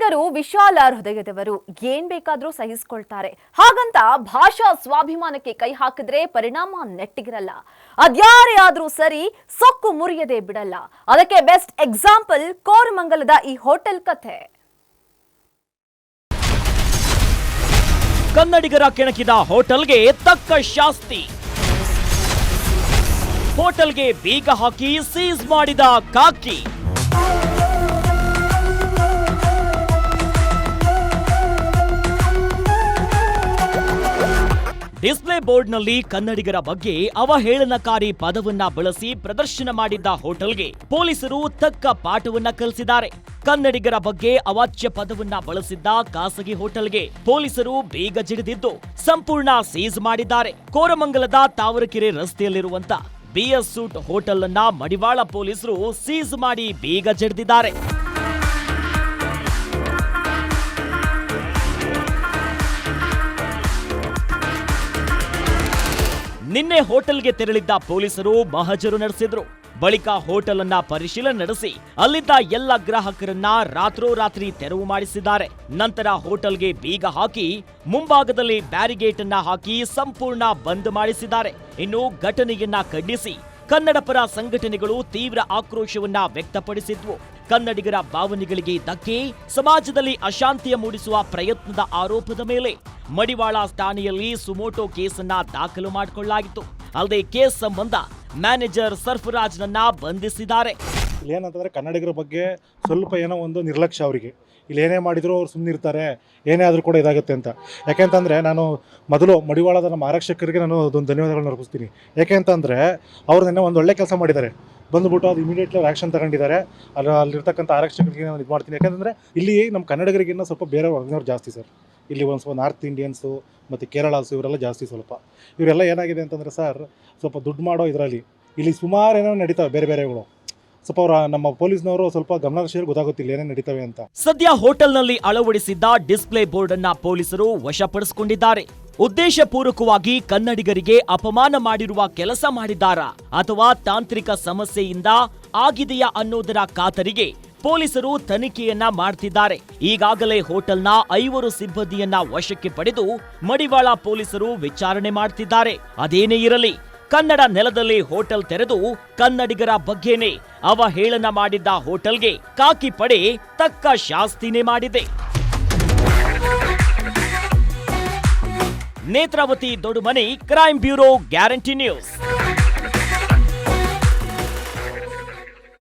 ಕನ್ನಡಿಗರು ವಿಶಾಲ ಹೃದಯದವರು, ಏನ್ ಬೇಕಾದ್ರೂ ಸಹಿಸಿಕೊಳ್ತಾರೆ. ಹಾಗಂತ ಭಾಷಾ ಸ್ವಾಭಿಮಾನಕ್ಕೆ ಕೈ ಹಾಕಿದ್ರೆ ಪರಿಣಾಮ ನೆಟ್ಟಿಗಿರಲ್ಲ. ಅದ್ಯಾರೇ ಆದ್ರೂ ಸರಿ, ಸೊಕ್ಕು ಮುರಿಯದೆ ಬಿಡಲ್ಲ. ಅದಕ್ಕೆ ಬೆಸ್ಟ್ ಎಕ್ಸಾಂಪಲ್ ಕೋರಮಂಗಲದ ಈ ಹೋಟೆಲ್ ಕಥೆ. ಕನ್ನಡಿಗರ ಕೆಣಕಿದ ಹೋಟೆಲ್ಗೆ ತಕ್ಕ ಶಾಸ್ತಿ. ಹೋಟೆಲ್ಗೆ ಬೀಗ ಹಾಕಿ ಸೀಸ್ ಮಾಡಿದ ಕಾಕಿ. ಡಿಸ್ಪ್ಲೇ ಬೋರ್ಡ್ನಲ್ಲಿ ಕನ್ನಡಿಗರ ಬಗ್ಗೆ ಅವಹೇಳನಕಾರಿ ಪದವನ್ನ ಬಳಸಿ ಪ್ರದರ್ಶನ ಮಾಡಿದ್ದ ಹೋಟೆಲ್ಗೆ ಪೊಲೀಸರು ತಕ್ಕ ಪಾಠವನ್ನ ಕಲಿಸಿದ್ದಾರೆ. ಕನ್ನಡಿಗರ ಬಗ್ಗೆ ಅವಾಚ್ಯ ಪದವನ್ನ ಬಳಸಿದ್ದ ಖಾಸಗಿ ಹೋಟೆಲ್ಗೆ ಪೊಲೀಸರು ಬೇಗ ಜಿಡಿದಿದ್ದು ಸಂಪೂರ್ಣ ಸೀಸ್ ಮಾಡಿದ್ದಾರೆ. ಕೋರಮಂಗಲದ ತಾವರಕೆರೆ ರಸ್ತೆಯಲ್ಲಿರುವಂತ ಬಿಎಸ್ ಸೂಟ್ ಹೋಟೆಲ್ ಅನ್ನ ಮಡಿವಾಳ ಪೊಲೀಸರು ಸೀಸ್ ಮಾಡಿ ಬೇಗ ಜಡಿದಿದ್ದಾರೆ. ನಿನ್ನೆ ಹೋಟೆಲ್ಗೆ ತೆರಳಿದ್ದ ಪೊಲೀಸರು ಮಹಜರು ನಡೆಸಿದ್ರು. ಬಳಿಕ ಹೋಟೆಲ್ ಅನ್ನ ಪರಿಶೀಲನೆ ನಡೆಸಿ ಅಲ್ಲಿದ್ದ ಎಲ್ಲ ಗ್ರಾಹಕರನ್ನ ರಾತ್ರೋರಾತ್ರಿ ತೆರವು ಮಾಡಿಸಿದ್ದಾರೆ. ನಂತರ ಹೋಟೆಲ್ಗೆ ಬೀಗ ಹಾಕಿ ಮುಂಭಾಗದಲ್ಲಿ ಬ್ಯಾರಿಗೇಟ್ ಅನ್ನ ಹಾಕಿ ಸಂಪೂರ್ಣ ಬಂದ್ ಮಾಡಿಸಿದ್ದಾರೆ. ಇನ್ನು ಘಟನೆಯನ್ನ ಖಂಡಿಸಿ ಕನ್ನಡ ಪರ ಸಂಘಟನೆಗಳು ತೀವ್ರ ಆಕ್ರೋಶವನ್ನ ವ್ಯಕ್ತಪಡಿಸಿದ್ವು. ಕನ್ನಡಿಗರ ಭಾವನೆಗಳಿಗೆ ಧಕ್ಕೆ, ಸಮಾಜದಲ್ಲಿ ಅಶಾಂತಿಯ ಮೂಡಿಸುವ ಪ್ರಯತ್ನದ ಆರೋಪದ ಮೇಲೆ ಮಡಿವಾಳ ಠಾಣೆಯಲ್ಲಿ ಸುಮೋಟೋ ಕೇಸನ್ನ ದಾಖಲು ಮಾಡಿಕೊಳ್ಳಲಾಗಿತ್ತು. ಅಲ್ಲದೆ ಕೇಸ್ ಸಂಬಂಧ ಮ್ಯಾನೇಜರ್ ಸರ್ಫರಾಜ್ನನ್ನ ಬಂಧಿಸಿದ್ದಾರೆ. ಇಲ್ಲಿ ಏನಂತಂದ್ರೆ ಕನ್ನಡಿಗರ ಬಗ್ಗೆ ಸ್ವಲ್ಪ ಏನೋ ಒಂದು ನಿರ್ಲಕ್ಷ್ಯ ಅವರಿಗೆ. ಇಲ್ಲಿ ಏನೇ ಮಾಡಿದ್ರು ಅವ್ರು ಸುಮ್ಮನಿರ್ತಾರೆ, ಏನೇ ಆದರೂ ಕೂಡ ಇದಾಗುತ್ತೆ ಅಂತ. ಯಾಕೆಂತಂದರೆ ನಾನು ಮೊದಲು ಮಡಿವಾಳದ ನಮ್ಮ ಆರಕ್ಷಕರಿಗೆ ನಾನು ಅದೊಂದು ಧನ್ಯವಾದಗಳನ್ನ ಅರ್ಪಿಸ್ತೀನಿ. ಯಾಕೆಂತಂದರೆ ಅವ್ರು ನೆನ್ನೆ ಒಂದು ಒಳ್ಳೆ ಕೆಲಸ ಮಾಡಿದ್ದಾರೆ. ಬಂದುಬಿಟ್ಟು ಅದು ಇಮಿಡಿಯೇಟ್ಲಿ ಅವ್ರು ಆ್ಯಕ್ಷನ್ ತಗೊಂಡಿದ್ದಾರೆ. ಅಲ್ಲಿರ್ತಕ್ಕಂಥ ಆರಕ್ಷಕರಿಗೆ ನಾನು ಇದು ಮಾಡ್ತೀನಿ. ಯಾಕೆಂತಂದರೆ ಇಲ್ಲಿ ನಮ್ಮ ಕನ್ನಡಿಗರಿಗಿನ್ನ ಸ್ವಲ್ಪ ಬೇರೆ ವರ್ಗದವ್ರು ಜಾಸ್ತಿ ಸರ್. ಇಲ್ಲಿ ಒಂದು ಸ್ವಲ್ಪ ನಾರ್ತ್ ಇಂಡಿಯನ್ಸು ಮತ್ತು ಕೇರಳಾಸು ಇವರೆಲ್ಲ ಜಾಸ್ತಿ. ಸ್ವಲ್ಪ ಇವರೆಲ್ಲ ಏನಾಗಿದೆ ಅಂತಂದರೆ ಸರ್, ಸ್ವಲ್ಪ ದುಡ್ಡು ಮಾಡೋ ಇದರಲ್ಲಿ ಇಲ್ಲಿ ಸುಮಾರು ಏನೋ ನಡೀತಾವೆ ಬೇರೆ ಬೇರೆಗಳು. ಸ್ವಲ್ಪ ಅವರ ನಮ್ಮ ಪೊಲೀಸ್ನವರು ಸ್ವಲ್ಪ ಗಮನದರ್ಶಿಯಲ್ಲಿ ಗೊತ್ತಾಗುತ್ತಿಲ್ಲ ಏನೇನು ನಡೀತವೆ ಅಂತ. ಸದ್ಯ ಹೋಟೆಲ್ನಲ್ಲಿ ಅಳವಡಿಸಿದ್ದ ಡಿಸ್ಪ್ಲೇ ಬೋರ್ಡ್ ಅನ್ನ ಪೊಲೀಸರು ವಶಪಡಿಸಿಕೊಂಡಿದ್ದಾರೆ. ಉದ್ದೇಶಪೂರ್ವಕವಾಗಿ ಕನ್ನಡಿಗರಿಗೆ ಅಪಮಾನ ಮಾಡಿರುವ ಕೆಲಸ ಮಾಡಿದ್ದಾರಾ ಅಥವಾ ತಾಂತ್ರಿಕ ಸಮಸ್ಯೆಯಿಂದ ಆಗಿದೆಯಾ ಅನ್ನೋದರ ಖಾತರಿಗೆ ಪೊಲೀಸರು ತನಿಖೆಯನ್ನ ಮಾಡ್ತಿದ್ದಾರೆ. ಈಗಾಗಲೇ ಹೋಟೆಲ್ನ 5 ಸಿಬ್ಬಂದಿಯನ್ನ ವಶಕ್ಕೆ ಪಡೆದು ಮಡಿವಾಳ ಪೊಲೀಸರು ವಿಚಾರಣೆ ಮಾಡ್ತಿದ್ದಾರೆ. ಅದೇನೇ ಇರಲಿ, ಕನ್ನಡ ನೆಲದಲ್ಲಿ ಹೋಟೆಲ್ ತೆರೆದು ಕನ್ನಡಿಗರ ಬಗ್ಗೆನೇ ಅವಹೇಳನ ಮಾಡಿದ್ದ ಹೋಟೆಲ್ಗೆ ಕಾಕಿ ಪಡೆ ತಕ್ಕ ಶಾಸ್ತಿನೇ ಮಾಡಿದೆ. Netravati Doddamani, crime bureau, guarantee news.